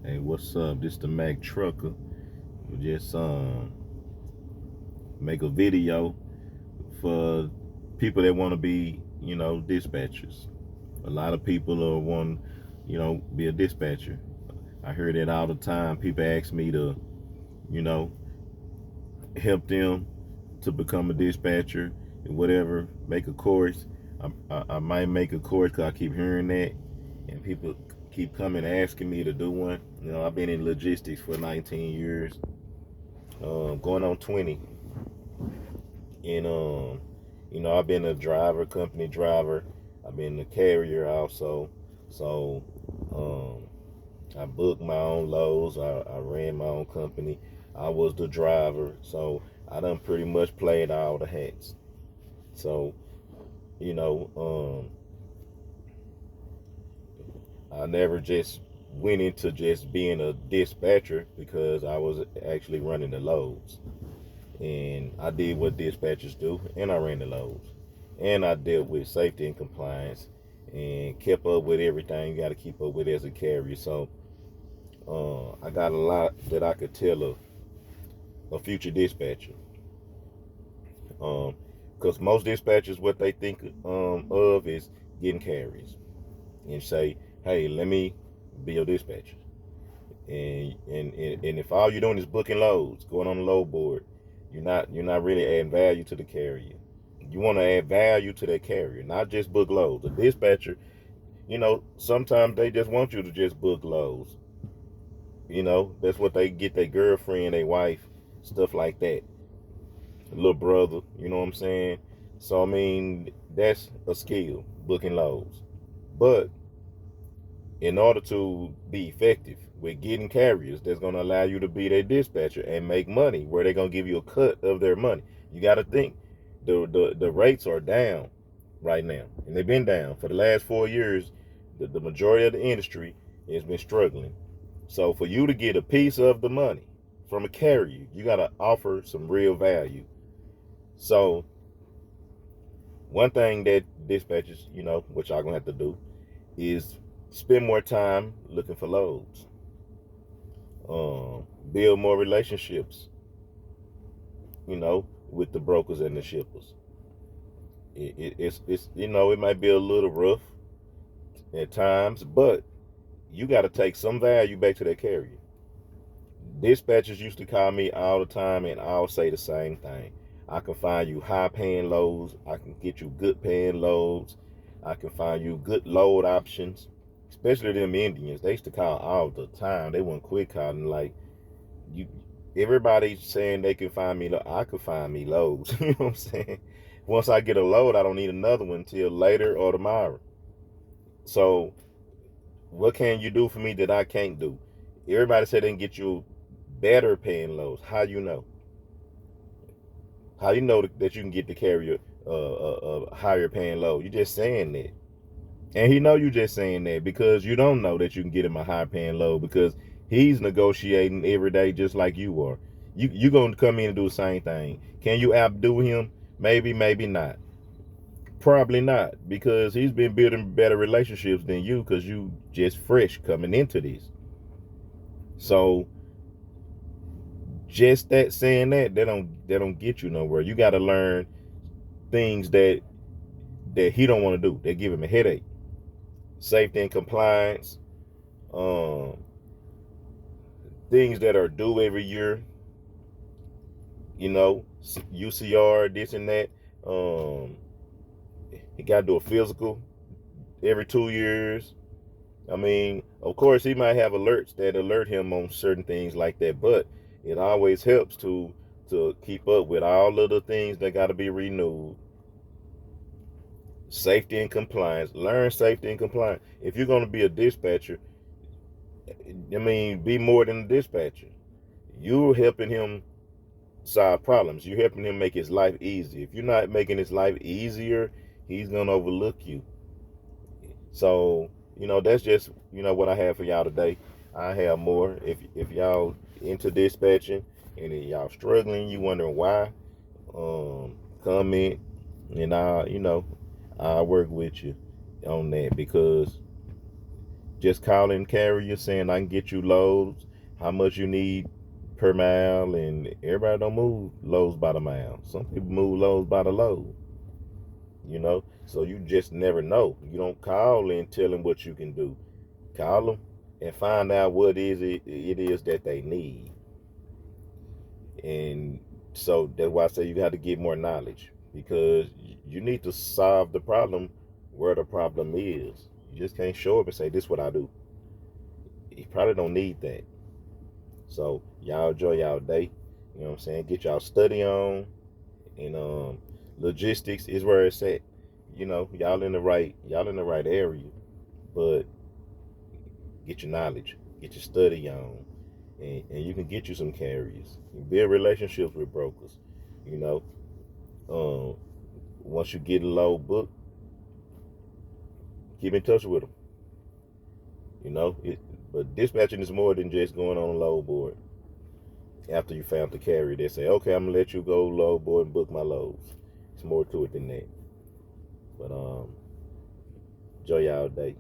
Hey, what's up? This the Mac Trucker. We just make a video for people that want to be, dispatchers. A lot of people want, be a dispatcher. I hear that all the time. People ask me to, you know, help them to become a dispatcher and whatever. Make a course. I might make a course because I keep hearing that, and people keep coming asking me to do one. I've been in logistics for 19 years, going on 20. And I've been a driver, company driver. I've been a carrier also. So I booked my own loads. I ran my own company. I was the driver. So I done pretty much played all the hats. So, you know, I never just went into just being a dispatcher because I was actually running the loads. And I did what dispatchers do, and I ran the loads. And I dealt with safety and compliance and kept up with everything you got to keep up with as a carrier. So I got a lot that I could tell a future dispatcher. Because most dispatchers, what they think of is getting carriers and say, hey, let me be your dispatcher. And if all you're doing is booking loads, going on the load board, you're not really adding value to the carrier. You want to add value to that carrier, not just book loads. A dispatcher, sometimes they just want you to just book loads. That's what they get their girlfriend, their wife, stuff like that. Little brother, you know what I'm saying? So I mean, that's a skill, booking loads. But in order to be effective with getting carriers, that's going to allow you to be their dispatcher and make money where they're going to give you a cut of their money. You got to think the rates are down right now, and they've been down for the last 4 years. The majority of the industry has been struggling. So for you to get a piece of the money from a carrier, you got to offer some real value. So one thing that dispatchers, what y'all gonna have to do is spend more time looking for loads, build more relationships, with the brokers and the shippers. It's it might be a little rough at times, but you got to take some value back to that carrier. Dispatchers used to call me all the time, and I'll say the same thing. I can find you high paying loads. I can get you good paying loads. I can find you good load options, especially them Indians. They used to call all the time. They weren't quick calling like you. Everybody's saying they can find me. I could find me loads. You know what I'm saying? Once I get a load, I don't need another one until later or tomorrow. So, what can you do for me that I can't do? Everybody said they can get you better paying loads. How you know? How you know that you can get to carry a higher paying load? You just saying that. And he know you just saying that because you don't know that you can get him a high paying load because he's negotiating every day just like you are. You gonna come in and do the same thing. Can you outdo him? Maybe, maybe not. Probably not because he's been building better relationships than you because you just fresh coming into this. So just that saying that don't get you nowhere. You got to learn things that he don't want to do. They give him a headache. Safety and compliance, um, things that are due every year. UCR, this and that. He got to do a physical every 2 years. I mean, of course, he might have alerts that alert him on certain things like that, but it always helps to keep up with all of the things that got to be renewed. Safety and compliance. Learn safety and compliance. If you're going to be a dispatcher, I mean, be more than a dispatcher. You're helping him solve problems. You're helping him make his life easy. If you're not making his life easier, he's going to overlook you. So, that's just, what I have for y'all today. I have more. If y'all into dispatching and y'all struggling, you wondering why, comment and I'll work with you on that because just calling carriers saying I can get you loads, how much you need per mile, and everybody don't move loads by the mile. Some people move loads by the load, you know. So you just never know. You don't call and tell them what you can do. Call them and find out what it is that they need. And so that's why I say you got to get more knowledge, because you need to solve the problem where the problem is. You just can't show up and say, this is what I do. You probably don't need that. So y'all enjoy y'all day. You know what I'm saying? Get y'all study on, and logistics is where it's at. You know, y'all in the right area, but get your knowledge, get your study on, and you can get you some carriers. You build relationships with brokers. You know, once you get a load book, keep in touch with them. You know, but dispatching is more than just going on a load board. After you found the carrier, they say, okay, I'm gonna let you go load board and book my loads. It's more to it than that. But enjoy y'all day.